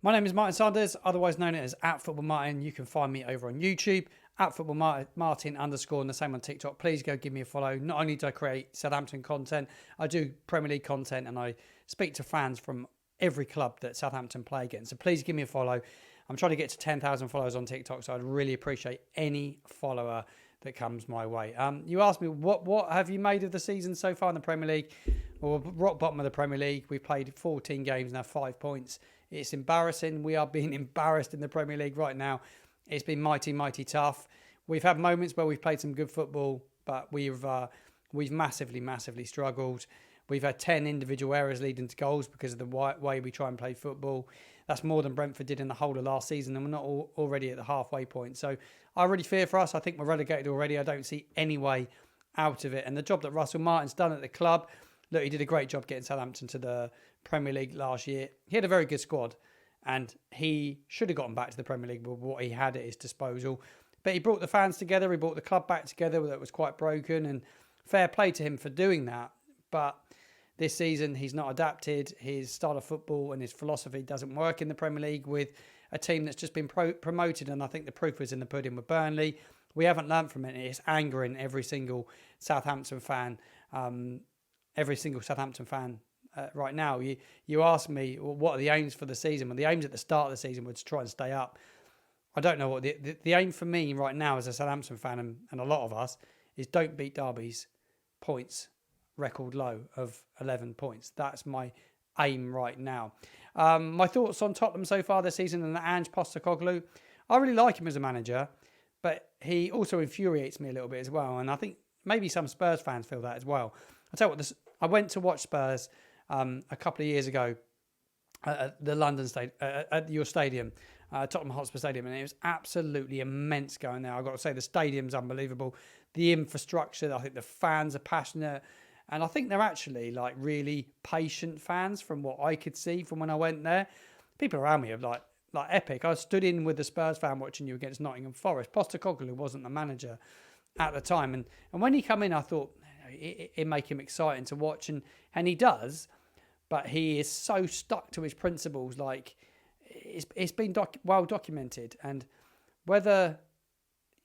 My name is Martin Sanders, otherwise known as @FootballMartin. You can find me over on YouTube, @FootballMartin_ and the same on TikTok. Please go give me a follow. Not only do I create Southampton content, I do Premier League content and I speak to fans from every club that Southampton play against. So please give me a follow. I'm trying to get to 10,000 followers on TikTok, so I'd really appreciate any follower that comes my way. You asked me, what have you made of the season so far in the Premier League? Well, rock bottom of the Premier League. We've played 14 games now, 5 points. It's embarrassing. We are being embarrassed in the Premier League right now. It's been mighty, mighty tough. We've had moments where we've played some good football, but we've massively, massively struggled. We've had 10 individual errors leading to goals because of the way we try and play football. That's more than Brentford did in the whole of last season, and we're not already at the halfway point. So I really fear for us. I think we're relegated already. I don't see any way out of it. And the job that Russell Martin's done at the club, look, he did a great job getting Southampton to the Premier League last year. He had a very good squad, and he should have gotten back to the Premier League with what he had at his disposal. But he brought the fans together. He brought the club back together that was quite broken, and fair play to him for doing that. But this season, he's not adapted. His style of football and his philosophy doesn't work in the Premier League with a team that's just been promoted. And I think the proof was in the pudding with Burnley. We haven't learned from it. It's angering every single Southampton fan. Right now. You ask me, well, what are the aims for the season? Well, the aims at the start of the season were to try and stay up. I don't know what the aim for me right now as a Southampton fan and a lot of us is don't beat Derby's points record low of 11 points. That's my aim right now. My thoughts on Tottenham so far this season and Ange Postecoglou. I really like him as a manager, but he also infuriates me a little bit as well. And I think maybe some Spurs fans feel that as well. I'll tell you what, I went to watch Spurs a couple of years ago at the London at your stadium, Tottenham Hotspur Stadium, and it was absolutely immense going there. I've got to say the stadium's unbelievable. The infrastructure, I think the fans are passionate, and I think they're actually like really patient fans from what I could see from when I went there. People around me are like epic. I stood in with the Spurs fan watching you against Nottingham Forest. Postecoglou wasn't the manager at the time, and when he came in, I thought it make him exciting to watch, and he does, but he is so stuck to his principles. Like it's been well documented, and whether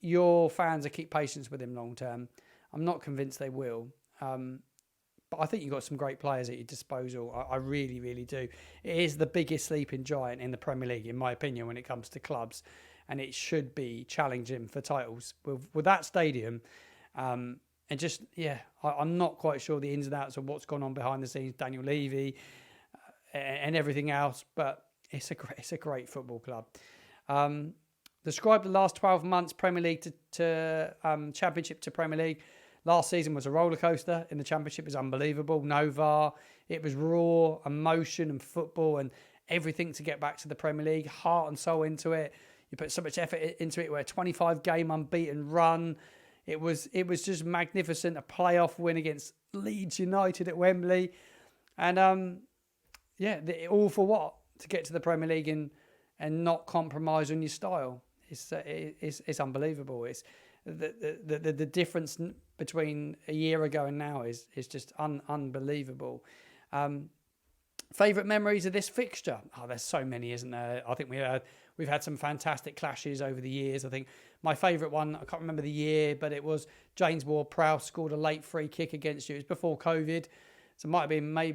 your fans will keep patience with him long term, I'm not convinced they will. But I think you've got some great players at your disposal. I really, really do. It is the biggest sleeping giant in the Premier League, in my opinion, when it comes to clubs, and it should be challenging for titles with that stadium. And just, I'm not quite sure the ins and outs of what's gone on behind the scenes, Daniel Levy and everything else, but it's a great football club. Describe the last 12 months, Premier League to Championship to Premier League. Last season was a roller coaster in the Championship. It was unbelievable. No VAR. It was raw emotion and football and everything to get back to the Premier League. Heart and soul into it. You put so much effort into it. We're a 25-game unbeaten run. It was just magnificent. A playoff win against Leeds United at Wembley. And all for what? To get to the Premier League and not compromise on your style. It's unbelievable. It's the difference between a year ago and now is just unbelievable. Favourite memories of this fixture? Oh, there's so many, isn't there? I think we've had some fantastic clashes over the years. I think my favourite one, I can't remember the year, but it was James Ward-Prowse scored a late free kick against you. It was before COVID. So it might have been I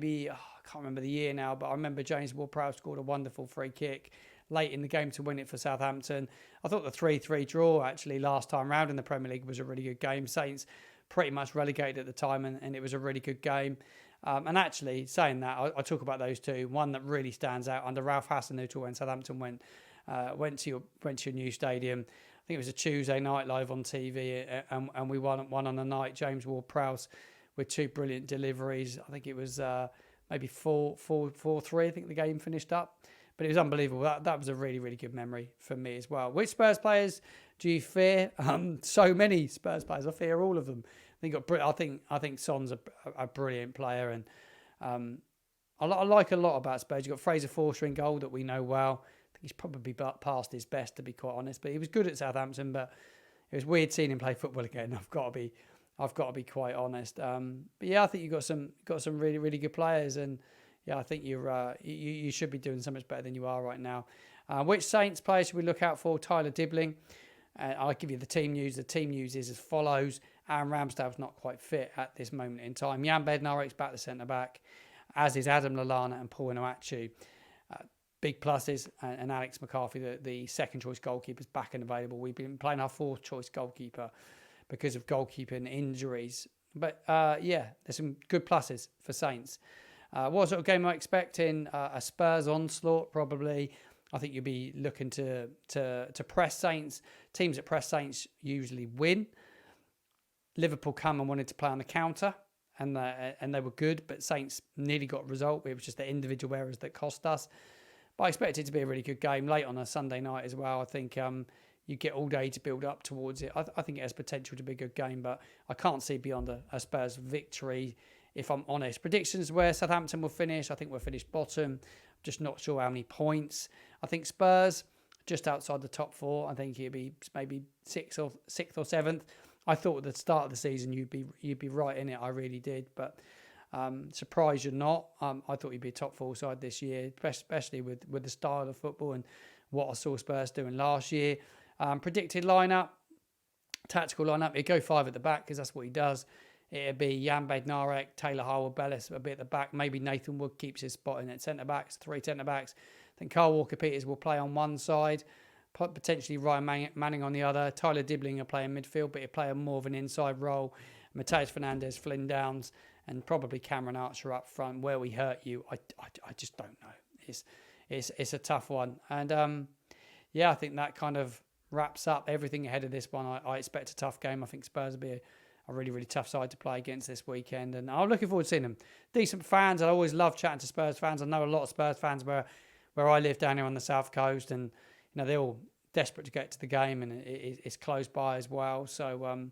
can't remember the year now, but I remember James Ward-Prowse scored a wonderful free kick late in the game to win it for Southampton. I thought the 3-3 draw actually last time round in the Premier League was a really good game. Saints pretty much relegated at the time, and it was a really good game. And actually, saying that, I talk about those two. One that really stands out under Ralph Hasenhüttl when Southampton went to your new stadium. I think it was a Tuesday night live on TV, and we won on the night. James Ward-Prowse with two brilliant deliveries. I think it was maybe 4-3. I think the game finished up. But it was unbelievable. That was a really, really good memory for me as well. Which Spurs players do you fear? So many Spurs players. I fear all of them. I think Son's a brilliant player, and I like a lot about Spurs. You've got Fraser Forster in goal that we know well. I think he's probably past his best, to be quite honest. But he was good at Southampton. But it was weird seeing him play football again. I've got to be quite honest. But yeah, I think you've got some really, really good players, and I think you should be doing so much better than you are right now. Which Saints players should we look out for? Tyler Dibbling. I'll give you the team news. The team news is as follows. Aaron Ramsdale's not quite fit at this moment in time. Jan Bednarek's back to centre-back, as is Adam Lallana and Paul Inuachu. Big pluses, and Alex McCarthy, the second-choice goalkeeper, is back and available. We've been playing our fourth-choice goalkeeper because of goalkeeping injuries. But, there's some good pluses for Saints. What sort of game am I expecting? A Spurs onslaught, probably. I think you'll be looking to press Saints. Teams that press Saints usually win. Liverpool come and wanted to play on the counter, and they were good, but Saints nearly got a result. It was just the individual errors that cost us. But I expect it to be a really good game late on a Sunday night as well. I think you get all day to build up towards it. I think it has potential to be a good game, but I can't see beyond a Spurs victory, if I'm honest. Predictions where Southampton will finish. I think we'll finish bottom. Just not sure how many points. I think Spurs just outside the top four. I think it'd be maybe sixth or seventh. I thought at the start of the season you'd be right in it. I really did, but surprised you're not. I thought you'd be a top four side this year, especially with the style of football and what I saw Spurs doing last year. Predicted lineup, tactical lineup. He'd go 5 at the back because that's what he does. It'd be Jan Bednarek, Taylor Harwood-Bellis a bit at the back. Maybe Nathan Wood keeps his spot in at centre-backs, 3 centre-backs. I think Carl Walker-Peters will play on one side, potentially Ryan Manning on the other. Tyler Dibbling will play in midfield, but he'll play more of an inside role. Mateus Fernandes, Flynn Downs, and probably Cameron Archer up front. Where we hurt you, I just don't know. It's a tough one. And I think that kind of wraps up everything ahead of this one. I expect a tough game. I think Spurs will be a really, really tough side to play against this weekend. And I'm looking forward to seeing them. Decent fans. I always love chatting to Spurs fans. I know a lot of Spurs fans where I live down here on the South Coast. And, they're all desperate to get to the game. And it's close by as well. So,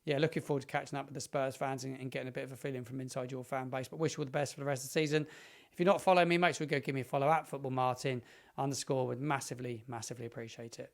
looking forward to catching up with the Spurs fans and getting a bit of a feeling from inside your fan base. But wish you all the best for the rest of the season. If you're not following me, make sure you go give me a follow at @footballmartin_. Would massively, massively appreciate it.